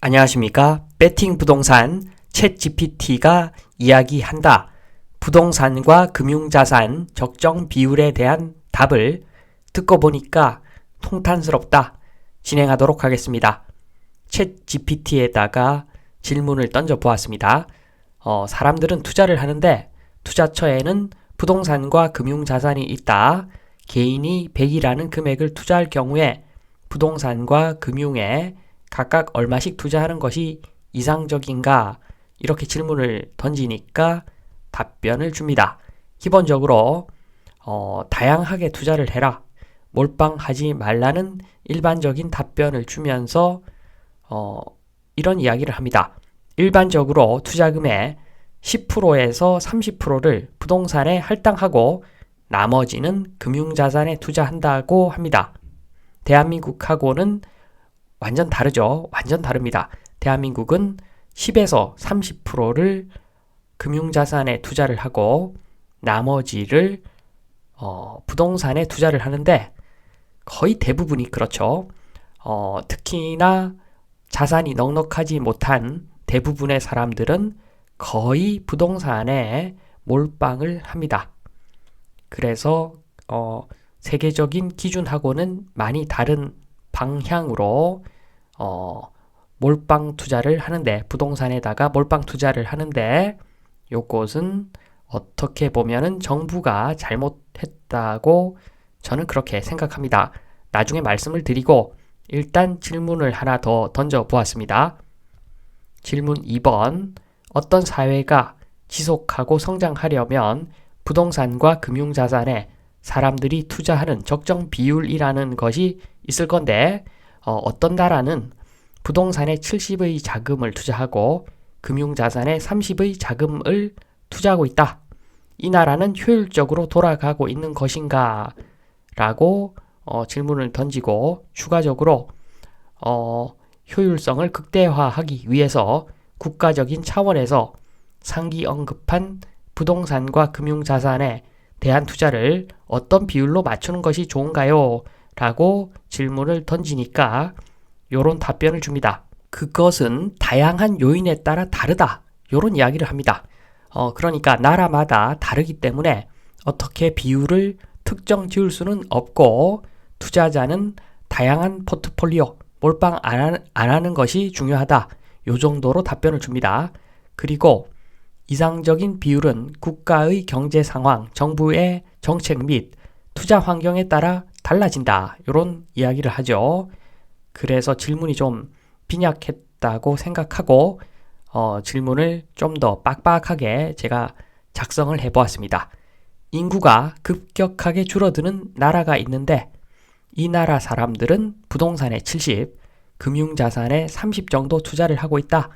안녕하십니까? 배팅 부동산 챗GPT가 이야기한다. 부동산과 금융자산 적정 비율에 대한 답을 듣고 보니까 통탄스럽다. 진행하도록 하겠습니다. 챗GPT에다가 질문을 던져 보았습니다. 사람들은 투자를 하는데 투자처에는 부동산과 금융자산이 있다. 개인이 100이라는 금액을 투자할 경우에 부동산과 금융에 각각 얼마씩 투자하는 것이 이상적인가? 이렇게 질문을 던지니까 답변을 줍니다. 기본적으로 다양하게 투자를 해라. 몰빵하지 말라는 일반적인 답변을 주면서 이런 이야기를 합니다. 일반적으로 투자금의 10%에서 30%를 부동산에 할당하고 나머지는 금융자산에 투자한다고 합니다. 대한민국하고는 완전 다르죠. 완전 다릅니다. 대한민국은 10에서 30%를 금융자산에 투자를 하고 나머지를 부동산에 투자를 하는데 거의 대부분이 그렇죠. 특히나 자산이 넉넉하지 못한 대부분의 사람들은 거의 부동산에 몰빵을 합니다. 그래서 세계적인 기준하고는 많이 다른 방향으로 몰빵 투자를 하는데 부동산에다가 몰빵 투자를 하는데 요것은 어떻게 보면은 정부가 잘못했다고 저는 그렇게 생각합니다. 나중에 말씀을 드리고 일단 질문을 하나 더 던져 보았습니다. 질문 2번. 어떤 사회가 지속하고 성장하려면 부동산과 금융자산에 사람들이 투자하는 적정 비율이라는 것이 있을 건데 어떤 나라는 부동산에 70의 자금을 투자하고 금융자산에 30의 자금을 투자하고 있다. 이 나라는 효율적으로 돌아가고 있는 것인가? 라고 질문을 던지고 추가적으로 효율성을 극대화하기 위해서 국가적인 차원에서 상기 언급한 부동산과 금융자산에 대한 투자를 어떤 비율로 맞추는 것이 좋은가요? 라고 질문을 던지니까 요런 답변을 줍니다. 그것은 다양한 요인에 따라 다르다. 요런 이야기를 합니다. 그러니까 나라마다 다르기 때문에 어떻게 비율을 특정 지을 수는 없고 투자자는 다양한 포트폴리오, 몰빵 안 하는 것이 중요하다. 요 정도로 답변을 줍니다. 그리고 이상적인 비율은 국가의 경제 상황, 정부의 정책 및 투자 환경에 따라 달라진다. 이런 이야기를 하죠. 그래서 질문이 좀 빈약했다고 생각하고 질문을 좀 더 빡빡하게 제가 작성을 해보았습니다. 인구가 급격하게 줄어드는 나라가 있는데 이 나라 사람들은 부동산에 70, 금융자산에 30 정도 투자를 하고 있다.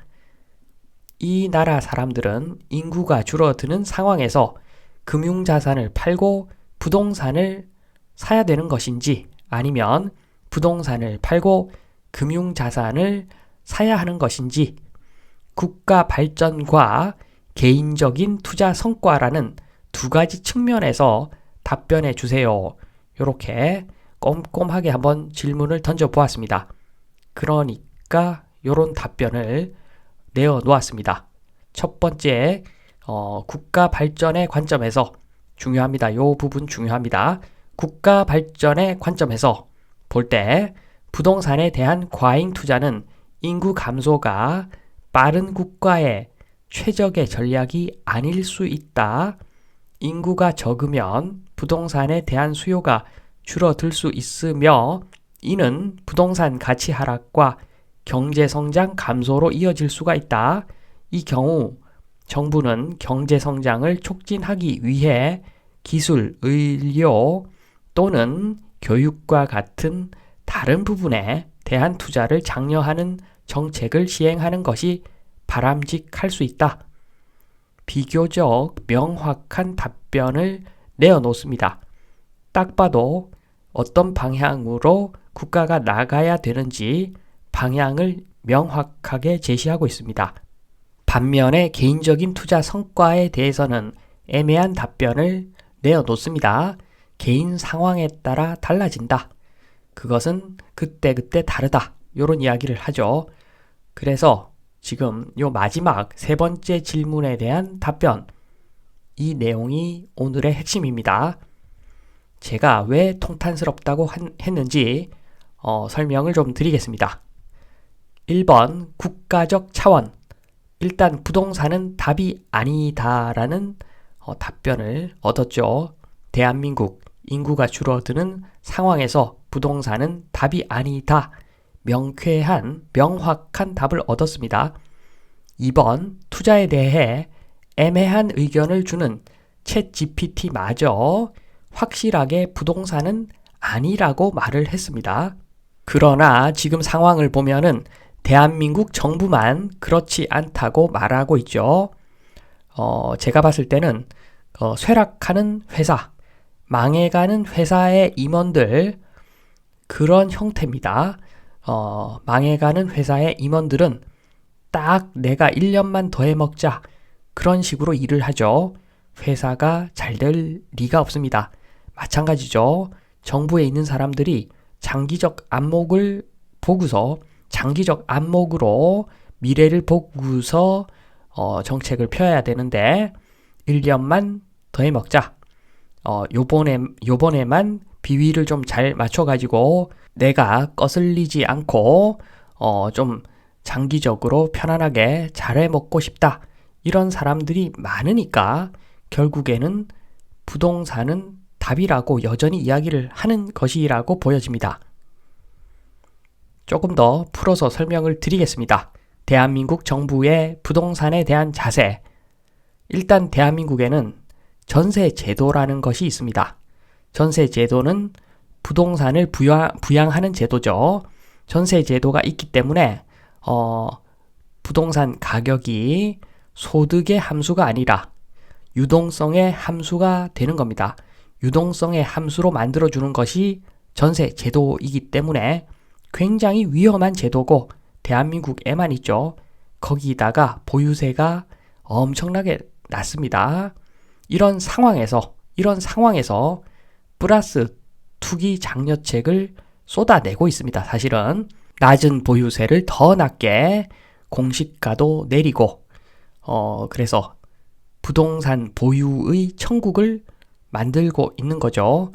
이 나라 사람들은 인구가 줄어드는 상황에서 금융자산을 팔고 부동산을 사야 되는 것인지 아니면 부동산을 팔고 금융자산을 사야 하는 것인지 국가 발전과 개인적인 투자 성과라는 두 가지 측면에서 답변해 주세요. 이렇게 꼼꼼하게 한번 질문을 던져 보았습니다. 그러니까 이런 답변을 내어 놓았습니다. 첫 번째, 국가 발전의 관점에서 중요합니다. 이 부분 중요합니다. 국가 발전의 관점에서 볼 때 부동산에 대한 과잉 투자는 인구 감소가 빠른 국가의 최적의 전략이 아닐 수 있다. 인구가 적으면 부동산에 대한 수요가 줄어들 수 있으며 이는 부동산 가치 하락과 경제성장 감소로 이어질 수가 있다. 이 경우 정부는 경제성장을 촉진하기 위해 기술, 의료 또는 교육과 같은 다른 부분에 대한 투자를 장려하는 정책을 시행하는 것이 바람직할 수 있다. 비교적 명확한 답변을 내어놓습니다. 딱 봐도 어떤 방향으로 국가가 나가야 되는지 방향을 명확하게 제시하고 있습니다. 반면에 개인적인 투자 성과에 대해서는 애매한 답변을 내어놓습니다. 개인 상황에 따라 달라진다. 그것은 그때그때 다르다. 이런 이야기를 하죠. 그래서 지금 요 마지막 세 번째 질문에 대한 답변, 이 내용이 오늘의 핵심입니다. 제가 왜 통탄스럽다고 했는지 설명을 좀 드리겠습니다. 1번 국가적 차원. 일단 부동산은 답이 아니다라는 답변을 얻었죠. 대한민국 인구가 줄어드는 상황에서 부동산은 답이 아니다. 명확한 답을 얻었습니다. 2번 투자에 대해 애매한 의견을 주는 챗GPT마저 확실하게 부동산은 아니라고 말을 했습니다. 그러나 지금 상황을 보면은 대한민국 정부만 그렇지 않다고 말하고 있죠. 제가 봤을 때는 쇠락하는 회사, 망해가는 회사의 임원들, 그런 형태입니다. 망해가는 회사의 임원들은 딱 내가 1년만 더 해먹자, 그런 식으로 일을 하죠. 회사가 잘 될 리가 없습니다. 마찬가지죠. 정부에 있는 사람들이 장기적 안목을 보고서, 장기적 안목으로 미래를 보고서 정책을 펴야 되는데 1년만 더 해먹자. 요번에만 비위를 좀 잘 맞춰가지고 내가 거슬리지 않고 좀 장기적으로 편안하게 잘 해먹고 싶다. 이런 사람들이 많으니까 결국에는 부동산은 답이라고 여전히 이야기를 하는 것이라고 보여집니다. 조금 더 풀어서 설명을 드리겠습니다. 대한민국 정부의 부동산에 대한 자세. 일단 대한민국에는 전세제도라는 것이 있습니다. 전세제도는 부동산을 부양하는 제도죠. 전세제도가 있기 때문에 부동산 가격이 소득의 함수가 아니라 유동성의 함수가 되는 겁니다. 유동성의 함수로 만들어주는 것이 전세제도이기 때문에 굉장히 위험한 제도고 대한민국에만 있죠. 거기다가 보유세가 엄청나게 낮습니다. 이런 상황에서 플러스 투기 장려책을 쏟아내고 있습니다. 사실은 낮은 보유세를 더 낮게 공시가도 내리고 그래서 부동산 보유의 천국을 만들고 있는 거죠.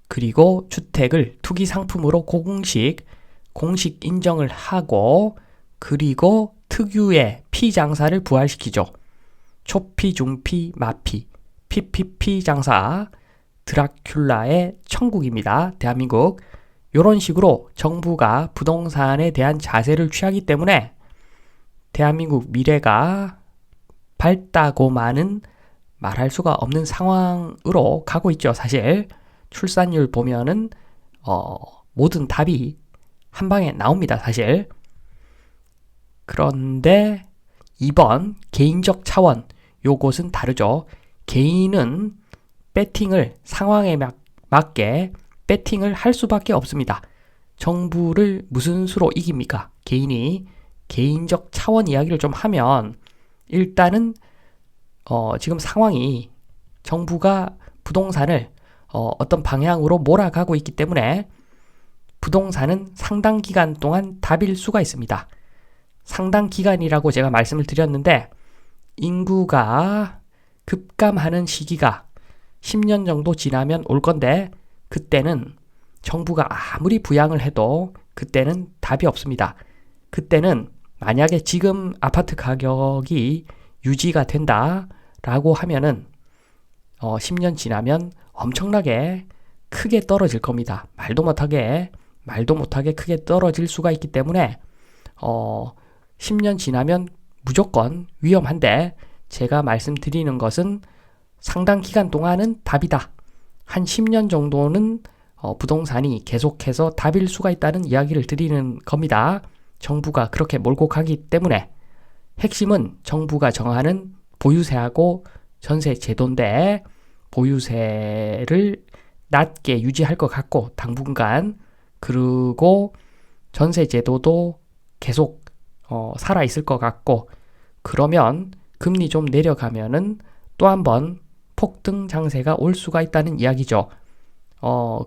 그리고 주택을 투기 상품으로 공식 인정을 하고 그리고 특유의 피장사를 부활시키죠. 초피, 중피, 마피, PPP 장사, 드라큘라의 천국입니다. 대한민국. 이런 식으로 정부가 부동산에 대한 자세를 취하기 때문에 대한민국 미래가 밝다고만은 말할 수가 없는 상황으로 가고 있죠. 사실 출산율 보면은 모든 답이 한 방에 나옵니다. 사실. 그런데 2번 개인적 차원, 요것은 다르죠. 개인은 배팅을 상황에 맞게 배팅을 할 수밖에 없습니다. 정부를 무슨 수로 이깁니까? 개인이. 개인적 차원 이야기를 좀 하면 일단은 지금 상황이 정부가 부동산을 어떤 방향으로 몰아가고 있기 때문에 부동산은 상당 기간 동안 답일 수가 있습니다. 상당 기간이라고 제가 말씀을 드렸는데 인구가 급감하는 시기가 10년 정도 지나면 올 건데 그때는 정부가 아무리 부양을 해도 그때는 답이 없습니다. 그때는 만약에 지금 아파트 가격이 유지가 된다라고 하면은 10년 지나면 엄청나게 크게 떨어질 겁니다. 말도 못하게 크게 떨어질 수가 있기 때문에 10년 지나면 무조건 위험한데 제가 말씀드리는 것은 상당 기간 동안은 답이다. 한 10년 정도는 부동산이 계속해서 답일 수가 있다는 이야기를 드리는 겁니다. 정부가 그렇게 몰고 가기 때문에 핵심은 정부가 정하는 보유세하고 전세 제도인데 보유세를 낮게 유지할 것 같고 당분간 그리고 전세 제도도 계속 살아 있을 것 같고 그러면 금리 좀 내려가면은 또 한번 폭등 장세가 올 수가 있다는 이야기죠.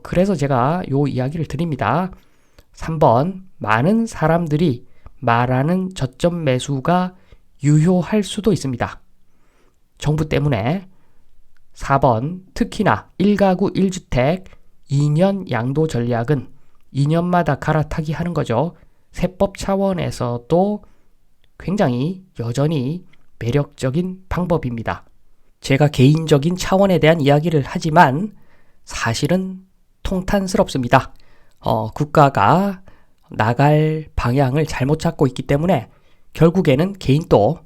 그래서 제가 요 이야기를 드립니다. 3번 많은 사람들이 말하는 저점 매수가 유효할 수도 있습니다. 정부 때문에. 4번 특히나 1가구 1주택 2년 양도 전략은 2년마다 갈아타기 하는 거죠. 세법 차원에서도 굉장히 여전히 매력적인 방법입니다. 제가 개인적인 차원에 대한 이야기를 하지만 사실은 통탄스럽습니다. 국가가 나갈 방향을 잘못 잡고 있기 때문에 결국에는 개인도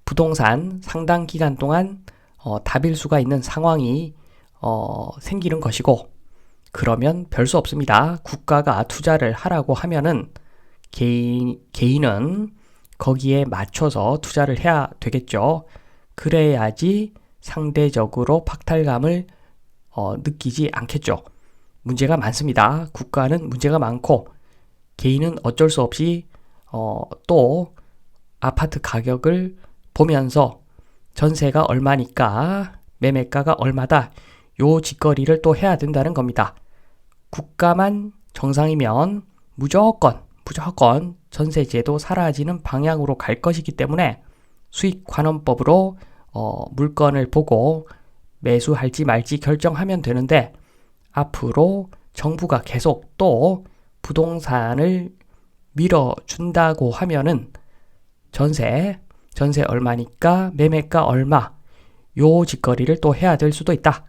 부동산 상당 기간 동안 다빌수가 있는 상황이 생기는 것이고, 그러면 별 수 없습니다. 국가가 투자를 하라고 하면은 개인은 거기에 맞춰서 투자를 해야 되겠죠. 그래야지 상대적으로 박탈감을 느끼지 않겠죠. 문제가 많습니다. 국가는 문제가 많고 개인은 어쩔 수 없이 또 아파트 가격을 보면서 전세가 얼마니까 매매가가 얼마다, 요 짓거리를 또 해야 된다는 겁니다. 국가만 정상이면 무조건 전세제도 사라지는 방향으로 갈 것이기 때문에 수익환원법으로 물건을 보고 매수할지 말지 결정하면 되는데, 앞으로 정부가 계속 또 부동산을 밀어준다고 하면은 전세 얼마니까 매매가 얼마, 요 짓거리를 또 해야 될 수도 있다.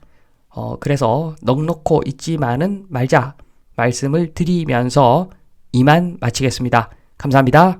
그래서 넋놓고 있지만은 말자 말씀을 드리면서 이만 마치겠습니다. 감사합니다.